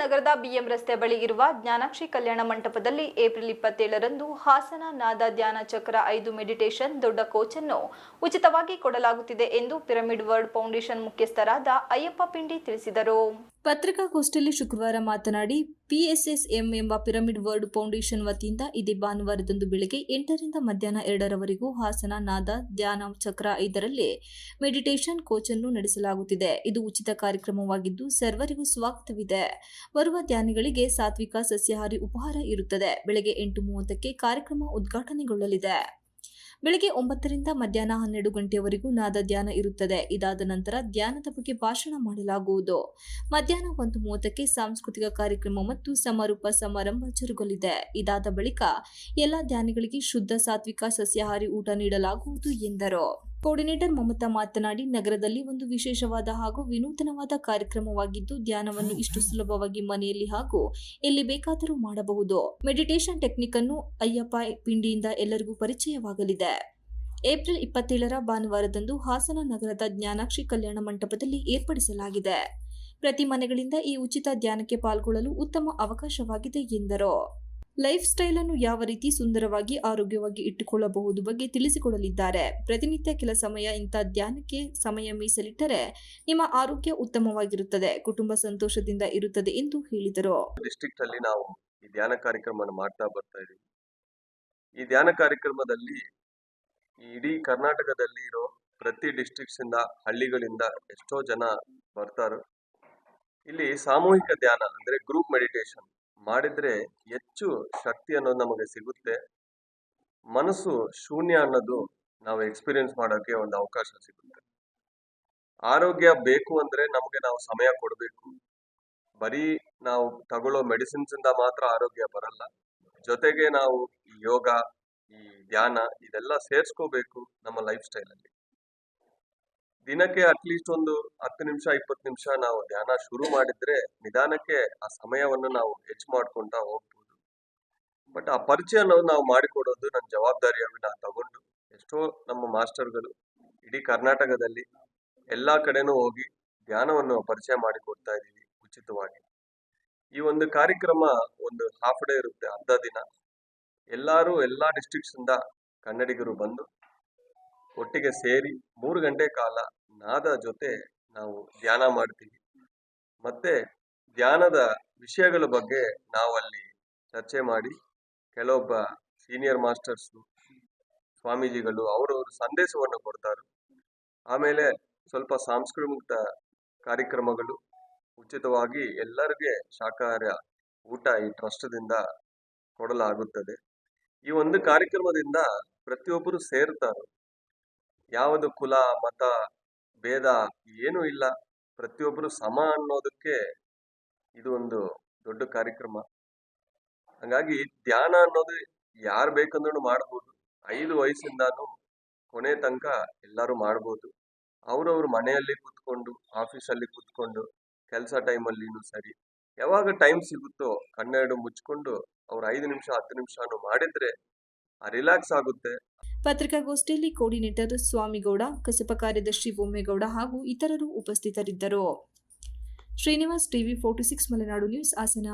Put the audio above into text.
ನಗರದ ಬಿಎಂ ರಸ್ತೆ ಬಳಿ ಇರುವ ಜ್ಞಾನಾಕ್ಷಿ ಕಲ್ಯಾಣ ಮಂಟಪದಲ್ಲಿ ಏಪ್ರಿಲ್ 27ರಂದು ಹಾಸನ ನಾದ ಧ್ಯಾನ ಚಕ್ರ 5 ಮೆಡಿಟೇಷನ್ ದೊಡ್ಡ ಕೋಚ್ ಅನ್ನು ಉಚಿತವಾಗಿ ಕೊಡಲಾಗುತ್ತಿದೆ ಎಂದು ಪಿರಮಿಡ್ ವರ್ಲ್ಡ್ ಫೌಂಡೇಶನ್ ಮುಖ್ಯಸ್ಥರಾದ ಅಯ್ಯಪ್ಪ ಪಿಂಡಿ ತಿಳಿಸಿದರು. ಪತ್ರಿಕಾಗೋಷ್ಠಿಯಲ್ಲಿ ಶುಕ್ರವಾರ ಮಾತನಾಡಿ PSSM ಎಂಬ ಪಿರಮಿಡ್ ವರ್ಲ್ಡ್ ಫೌಂಡೇಶನ್ ವತಿಯಿಂದ ಇದೇ ಭಾನುವಾರದಂದು ಬೆಳಗ್ಗೆ 8ರಿಂದ ಮಧ್ಯಾಹ್ನ 2ರವರೆಗೂ ಹಾಸನ ನಾದ ಧ್ಯಾನ ಚಕ್ರ 5ರಲ್ಲಿ ಮೆಡಿಟೇಷನ್ ಕೋಚ್ ಅನ್ನು ನಡೆಸಲಾಗುತ್ತಿದೆ. ಇದು ಉಚಿತ ಕಾರ್ಯಕ್ರಮವಾಗಿದ್ದು ಸರ್ವರಿಗೂ ಸ್ವಾಗತವಿದೆ. ಬರುವ ಧ್ಯಾನಿಗಳಿಗೆ ಸಾತ್ವಿಕ ಸಸ್ಯಾಹಾರಿ ಉಪಹಾರ ಇರುತ್ತದೆ. ಬೆಳಗ್ಗೆ 8:30ಕ್ಕೆ ಕಾರ್ಯಕ್ರಮ ಉದ್ಘಾಟನೆಗೊಳ್ಳಲಿದೆ. ಬೆಳಗ್ಗೆ 9ರಿಂದ ಮಧ್ಯಾಹ್ನ 12 ಗಂಟೆಯವರೆಗೂ ನಾದ ಧ್ಯಾನ ಇರುತ್ತದೆ. ಇದಾದ ನಂತರ ಧ್ಯಾನದ ಬಗ್ಗೆ ಭಾಷಣ ಮಾಡಲಾಗುವುದು. ಮಧ್ಯಾಹ್ನ 1:30ಕ್ಕೆ ಸಾಂಸ್ಕೃತಿಕ ಕಾರ್ಯಕ್ರಮ ಮತ್ತು ಸಮಾರೋಪ ಸಮಾರಂಭ ಜರುಗಲಿದೆ. ಇದಾದ ಬಳಿಕ ಎಲ್ಲ ಧ್ಯಾನಿಗಳಿಗೆ ಶುದ್ಧ ಸಾತ್ವಿಕ ಸಸ್ಯಾಹಾರಿ ಊಟ ನೀಡಲಾಗುವುದು ಎಂದರು. ಕೋರ್ಡಿನೇಟರ್ ಮಮತಾ ಮಾತನಾಡಿ, ನಗರದಲ್ಲಿ ಒಂದು ವಿಶೇಷವಾದ ಹಾಗೂ ವಿನೂತನವಾದ ಕಾರ್ಯಕ್ರಮವಾಗಿದ್ದು ಧ್ಯಾನವನ್ನು ಇಷ್ಟು ಸುಲಭವಾಗಿ ಮನೆಯಲ್ಲಿ ಹಾಗೂ ಎಲ್ಲಿ ಬೇಕಾದರೂ ಮಾಡಬಹುದು. ಮೆಡಿಟೇಷನ್ ಟೆಕ್ನಿಕ್ ಅನ್ನು ಅಯ್ಯಪ್ಪ ಪಿಂಡಿಯಿಂದ ಎಲ್ಲರಿಗೂ ಪರಿಚಯವಾಗಲಿದೆ. ಏಪ್ರಿಲ್ 27ರ ಭಾನುವಾರದಂದು ಹಾಸನ ನಗರದ ಜ್ಞಾನಾಕ್ಷಿ ಕಲ್ಯಾಣ ಮಂಟಪದಲ್ಲಿ ಏರ್ಪಡಿಸಲಾಗಿದೆ. ಪ್ರತಿ ಮನೆಗಳಿಂದ ಈ ಉಚಿತ ಧ್ಯಾನಕ್ಕೆ ಪಾಲ್ಗೊಳ್ಳಲು ಉತ್ತಮ ಅವಕಾಶವಾಗಿದೆ ಎಂದರು. ಲೈಫ್ ಸ್ಟೈಲ್ ಅನ್ನು ಯಾವ ರೀತಿ ಸುಂದರವಾಗಿ ಆರೋಗ್ಯವಾಗಿ ಇಟ್ಟುಕೊಳ್ಳಬಹುದು ಬಗ್ಗೆ ತಿಳಿಸಿಕೊಡಲಿದ್ದಾರೆ. ಪ್ರತಿನಿತ್ಯ ಕೆಲ ಸಮಯ ಇಂಥ ಧ್ಯಾನಕ್ಕೆ ಸಮಯ ಮೀಸಲಿಟ್ಟರೆ ನಿಮ್ಮ ಆರೋಗ್ಯ ಉತ್ತಮವಾಗಿರುತ್ತದೆ, ಕುಟುಂಬ ಸಂತೋಷದಿಂದ ಇರುತ್ತದೆ ಎಂದು ಹೇಳಿದರು. ಡಿಸ್ಟ್ರಿಕ್ಟ್ ಅಲ್ಲಿ ನಾವು ಈ ಧ್ಯಾನ ಕಾರ್ಯಕ್ರಮವನ್ನು ಮಾಡ್ತಾ ಬರ್ತಾ ಇದ್ದೀವಿ. ಈ ಧ್ಯಾನ ಕಾರ್ಯಕ್ರಮದಲ್ಲಿ ಇಡೀ ಕರ್ನಾಟಕದಲ್ಲಿ ಇರೋ ಪ್ರತಿ ಡಿಸ್ಟ್ರಿಕ್ಟ್ಸ್ ಇಂದ ಹಳ್ಳಿಗಳಿಂದ ಎಷ್ಟೋ ಜನ ಬರ್ತಾರೆ. ಇಲ್ಲಿ ಸಾಮೂಹಿಕ ಧ್ಯಾನ ಅಂದ್ರೆ ಗ್ರೂಪ್ ಮೆಡಿಟೇಷನ್ ಮಾಡಿದ್ರೆ ಹೆಚ್ಚು ಶಕ್ತಿ ಅನ್ನೋದು ನಮಗೆ ಸಿಗುತ್ತೆ. ಮನಸ್ಸು ಶೂನ್ಯ ಅನ್ನೋದು ನಾವು ಎಕ್ಸ್ಪೀರಿಯನ್ಸ್ ಮಾಡೋಕೆ ಒಂದು ಅವಕಾಶ ಸಿಗುತ್ತೆ. ಆರೋಗ್ಯ ಬೇಕು ಅಂದ್ರೆ ನಮಗೆ ನಾವು ಸಮಯ ಕೊಡಬೇಕು. ಬರೀ ನಾವು ತಗೊಳ್ಳೋ ಮೆಡಿಸಿನ್ಸ್ ಇಂದ ಮಾತ್ರ ಆರೋಗ್ಯ ಬರಲ್ಲ. ಜೊತೆಗೆ ನಾವು ಈ ಯೋಗ, ಈ ಧ್ಯಾನ ಇದೆಲ್ಲ ಸೇರ್ಸ್ಕೋಬೇಕು ನಮ್ಮ ಲೈಫ್ ಸ್ಟೈಲ್ ಅಲ್ಲಿ. ದಿನಕ್ಕೆ ಅಟ್ಲೀಸ್ಟ್ ಒಂದು 10 ನಿಮಿಷ 20 ನಿಮಿಷ ನಾವು ಧ್ಯಾನ ಶುರು ಮಾಡಿದ್ರೆ ನಿಧಾನಕ್ಕೆ ಆ ಸಮಯವನ್ನು ನಾವು ಹೆಚ್ಚು ಮಾಡ್ಕೊಂತ ಹೋಗ್ಬೋದು. ಬಟ್ ಆ ಪರಿಚಯ ಅನ್ನೋದು ನಾವು ಮಾಡಿಕೊಡೋದು ನನ್ನ ಜವಾಬ್ದಾರಿಯಾಗಿ ನಾನು ತಗೊಂಡು ಎಷ್ಟೋ ನಮ್ಮ ಮಾಸ್ಟರ್ಗಳು ಇಡೀ ಕರ್ನಾಟಕದಲ್ಲಿ ಎಲ್ಲಾ ಕಡೆನೂ ಹೋಗಿ ಧ್ಯಾನವನ್ನು ಪರಿಚಯ ಮಾಡಿಕೊಡ್ತಾ ಇದ್ದೀವಿ ಉಚಿತವಾಗಿ. ಈ ಒಂದು ಕಾರ್ಯಕ್ರಮ ಒಂದು ಹಾಫ್ ಡೇ ಇರುತ್ತೆ, ಅರ್ಧ ದಿನ. ಎಲ್ಲಾ ಡಿಸ್ಟ್ರಿಕ್ಟ್ಸ್ ಇಂದ ಕನ್ನಡಿಗರು ಬಂದು ಒಟ್ಟಿಗೆ ಸೇರಿ 3 ಗಂಟೆ ಕಾಲ ನಾದ ಜೊತೆ ನಾವು ಧ್ಯಾನ ಮಾಡ್ತೀವಿ. ಮತ್ತೆ ಧ್ಯಾನದ ವಿಷಯಗಳ ಬಗ್ಗೆ ನಾವು ಅಲ್ಲಿ ಚರ್ಚೆ ಮಾಡಿ ಕೆಲವೊಬ್ಬ ಸೀನಿಯರ್ ಮಾಸ್ಟರ್ಸ್ ಸ್ವಾಮೀಜಿಗಳು ಅವರವರು ಸಂದೇಶವನ್ನು ಕೊಡ್ತಾರೆ. ಆಮೇಲೆ ಸ್ವಲ್ಪ ಸಾಂಸ್ಕೃತಿಕ ಕಾರ್ಯಕ್ರಮಗಳು ಉಚಿತವಾಗಿ ಎಲ್ಲರಿಗೆ ಶಾಕಾಹಾರ ಊಟ ಈ ಟ್ರಸ್ಟ್ದಿಂದ ಕೊಡಲಾಗುತ್ತದೆ. ಈ ಒಂದು ಕಾರ್ಯಕ್ರಮದಿಂದ ಪ್ರತಿಯೊಬ್ಬರು ಸೇರ್ತಾರೆ. ಯಾವುದು ಕುಲ ಮತ ಭೇದ ಏನೂ ಇಲ್ಲ, ಪ್ರತಿಯೊಬ್ಬರು ಸಮ ಅನ್ನೋದಕ್ಕೆ ಇದು ಒಂದು ದೊಡ್ಡ ಕಾರ್ಯಕ್ರಮ. ಹಾಗಾಗಿ ಧ್ಯಾನ ಅನ್ನೋದು ಯಾರು ಬೇಕಂದ್ರೂ ಮಾಡ್ಬೋದು. 5 ವಯಸ್ಸಿಂದಾನು ಕೊನೆ ತನಕ ಎಲ್ಲರೂ ಮಾಡ್ಬೋದು. ಅವ್ರವ್ರ ಮನೆಯಲ್ಲಿ ಕೂತ್ಕೊಂಡು, ಆಫೀಸಲ್ಲಿ ಕೂತ್ಕೊಂಡು, ಕೆಲಸ ಟೈಮಲ್ಲಿನೂ ಸರಿ, ಯಾವಾಗ ಟೈಮ್ ಸಿಗುತ್ತೋ ಕಣ್ಣೆರಡು ಮುಚ್ಕೊಂಡು ಅವ್ರು 5 ನಿಮಿಷ 10 ನಿಮಿಷನೂ ಮಾಡಿದ್ರೆ ರಿಲ್ಯಾಕ್ಸ್ ಆಗುತ್ತೆ. ಪತ್ರಿಕಾಗೋಷ್ಠಿಯಲ್ಲಿ ಕೋರ್ಡಿನೇಟರ್ ಸ್ವಾಮಿಗೌಡ, ಕಸಪ ಕಾರ್ಯದರ್ಶಿ ಬೊಮ್ಮೇಗೌಡ ಹಾಗೂ ಇತರರು ಉಪಸ್ಥಿತರಿದ್ದರು. Srinivas, TV 46 Malenadu news, Hassan.